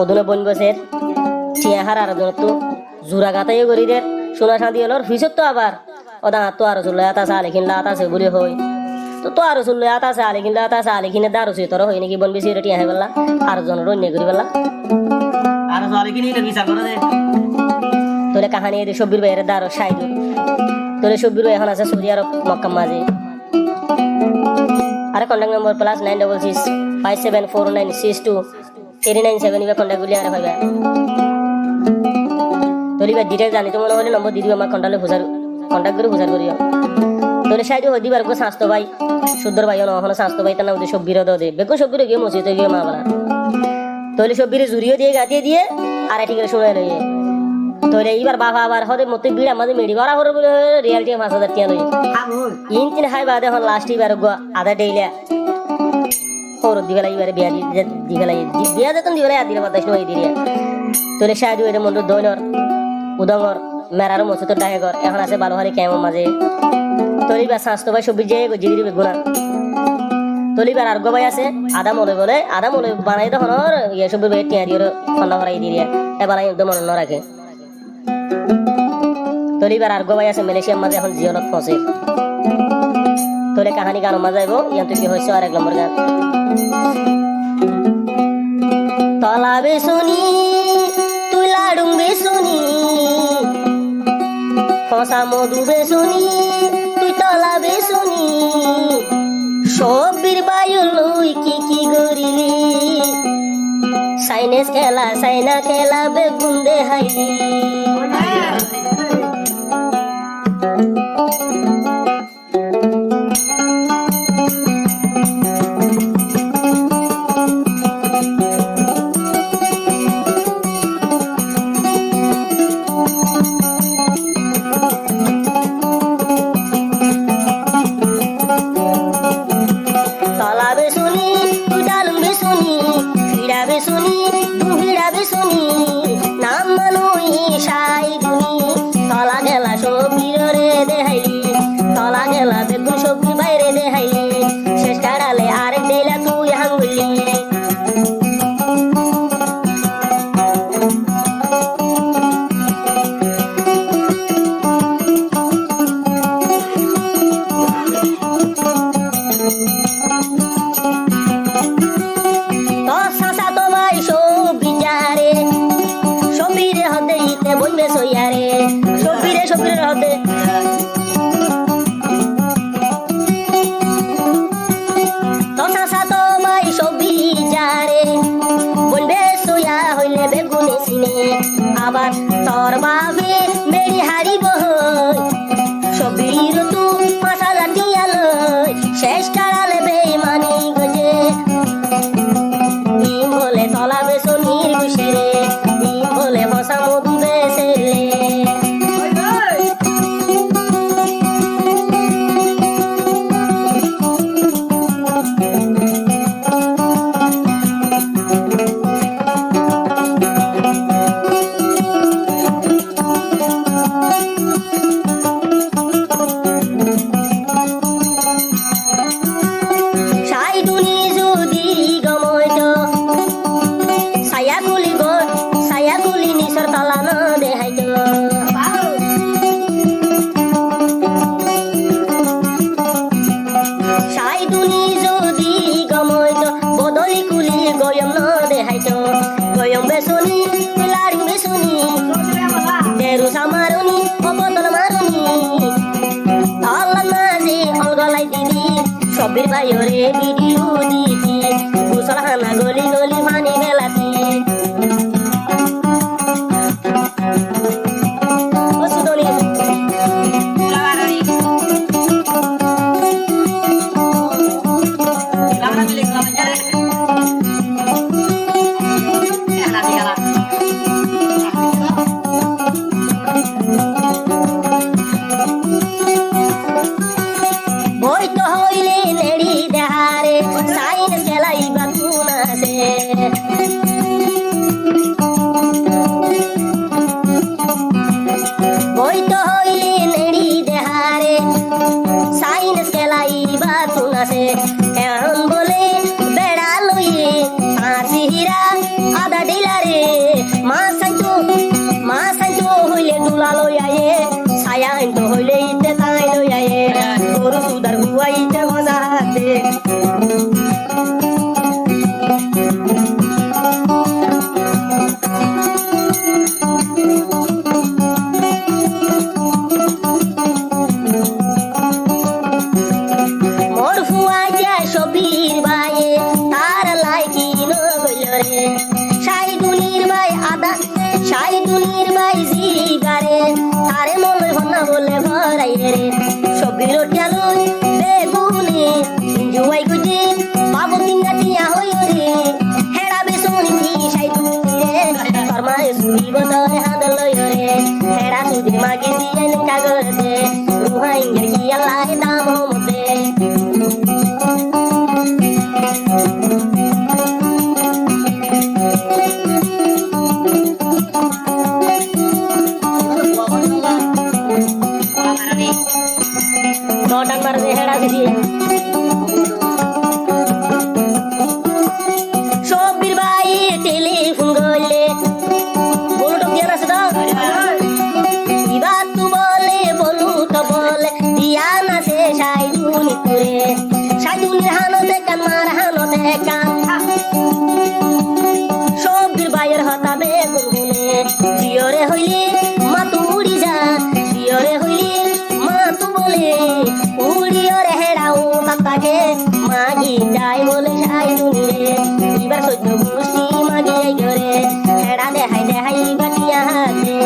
ওদনে বন বসে টিয়া হার আর তো জোড়া গাতাই করি রে সোনা শান্তি হলোর ফিসত তো আবার ওদা তো আর চলে আতাছে আলে কিনলা আতাছে বলে হই তো আর চলে আতাছে আলে কিনলা আতাছে আলে কিনে দারু সে তোর হয় নাকি বন বেশি রে টিয়া হে বললা আর জন রন্য করি বললা আর আলে কিনি লে বিচার করে দে তোরে কাহানি এদের সব্বির বাইরে দারো সাইদুর তোরে সব্বির এখন আছে সৌদি আরব মক্কা মাঝে আরে কন্টাক্ট নম্বর +9657496239 ইবা কন্টাক্ট গুলি আরে ভাইবা তোর ইবা ডিটেইলস জানি তো মনে হলে নম্বর দি দিও আমার কন্টাক্টে বুঝার কন্টাক্ট করে বুঝার করিও তোরে সাইদু হদি বার কো স্বাস্থ্য ভাই সুন্দর ভাই নহন স্বাস্থ্য ভাই তার নাম দে সব্বির দে বেকো সব্বির গিয়ে মসজিদে গিয়ে মা বলা তোরে সব্বির জুরিও দিয়ে গাতিয়ে দিয়ে আর ঠিক করে শুনে লইয়ে তোরে এইবার বাবা আবার হদে মতে বিড়া মাঝে মেডি বাড়া হরে বলে রিয়ালিটি 5000 টাকা লই ইন তিন হাই বাদে হন লাস্ট এবার গো আধা ডেইলা হর দিবেলা এবারে বিয়া দিবেলা বিয়া দেতন দিবেলা আদিলে বাতাস নই দিরিয়া তোরে সাইদু এর মন্দ দইনর উদংর মেরার মসজিদ ডাহে ঘর এখন আছে ভালো হারি কেমন মাঝে তোরিবা স্বাস্থ্য ভাই সবজি যে জিগিরি বেগুনা তোলিবার আর গবাই আছে আদা মলে বানাই তো হনর ইয়ে সবজি বে টিয়া দিও ঠান্ডা করাই দিরিয়া এবার আই একদম মন রাখে তোলিবার আর গবাই আছে মালয়েশিয়ার মাঝে এখন জিওনত ফসে তোলে কাহানি গান মজা আইবো ইয়ান তুই কি হইছো আর এক নম্বর গান তলাবে শুনি তুই লাডুম বে শুনি ফসা মধু বে শুনি তুই তলাবে শুনি সব্বির বায়ু লই কি গরিলি সাইনেস খেলা সাইনা খেলা বেগুন দে হাইলি আবার তোর বাবে মেরি হারিব সবির তু মাথা লাটিয়াল শেষ কাড়ালে বেমানি গজে ডিম বলে তলা বেসনির খুশিরে ডিম বলে বসা মধু বেসেলে সবির ভাইরে ভিডিও দিতি মুসলহানা গলি গলি পানি মেলাতি বই তো হইলে নেড়ি দেহারে সাইন খেলাই বাতুন আছে হাতে মোর ফুয়া যা সবির ভাইয়ে তার লাইকি নগলরে সাইদুনির ভাই আদা সাইদুনির ভাই জিগারে তারে মনে হনা বলে ভরাই রে সবির টেলুই বেগুনি জুয়াই গুজি বাবু তিনটা টিয়া হই রে হেড়া বেসুনি কি সাইদুনি রে ফরমায়ে সুরি বদলে হাদল রে হেড়া সুদি মাগি দিয়েন কাগজ দে রুহাই কি আল্লাহ দাম মতে Dodan marne hera sidi Shobir bhai telephone golle bolu to diya na seda iba tu bole bolu to bole diya na se shaiduni ture shaiduni hanote kan mar hanote kan Shobir bhai er hata be gune jiore hoile ma tu udi ja jiore hoile উড়িয়রে হেড়াও তাকে মাগি যাই বলে সাইদুনি রে এবার সহ্য গোষ্ঠী মাগি যাই করে হেড়া দেহাই বাটিয়া হাতে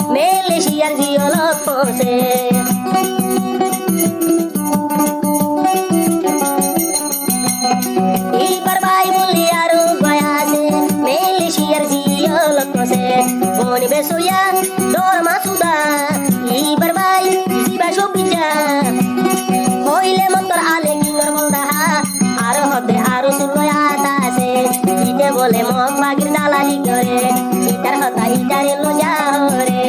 Malaysia ziolot pose Ibar bai buli aru goyase Malaysia ziolot pose Boni besoya dor masuda Ibar bai siba shobija Hoile motor ale kingar boldaha Aro hote aru suloya atase Ite bole mok bagir dalali gore Itar hota itare lo jahore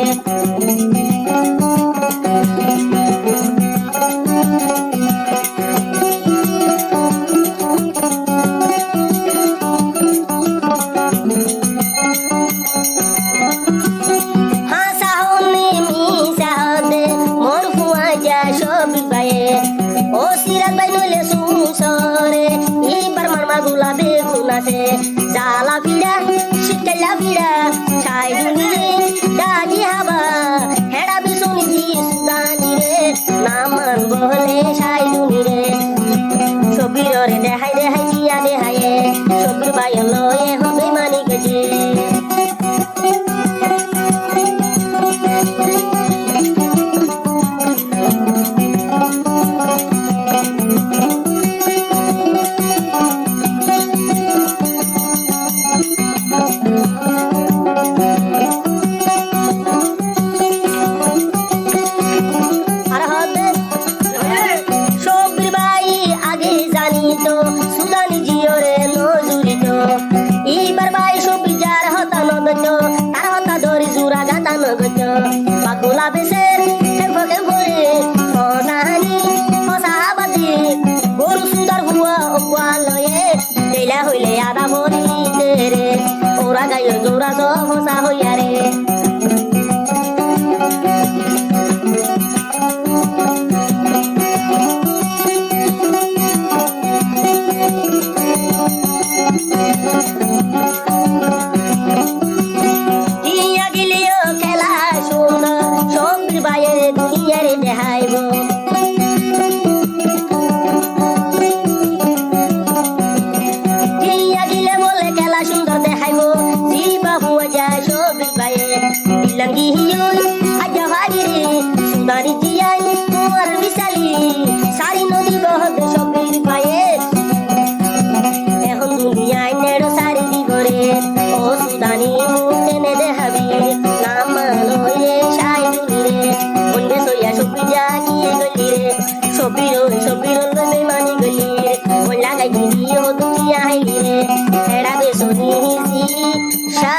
Jala vida, shikala vida, saiduni re, daji haba, heda bisuni ji sudani re, naman bole saiduni re. Shobir re dehai jiya dehaye, shobir bayo loye hobe mani gaje. Bagula beser, kembali, oh nani, oh sahabati, guru sudar gua okwaloye, leila hoile ada bori tere, ora gayo jora so hosa hoyare. Langi hiyoy aja hadire sudari jiyan tuar bisali sari nodi bahad shobir paye ehon duniya nero sari digore o sudani mutene dehabi namalo ye shaiduni re onde soya shobija kiye golire shobiro lone mani golire ola gai diyo duniya haire hera besoni si sha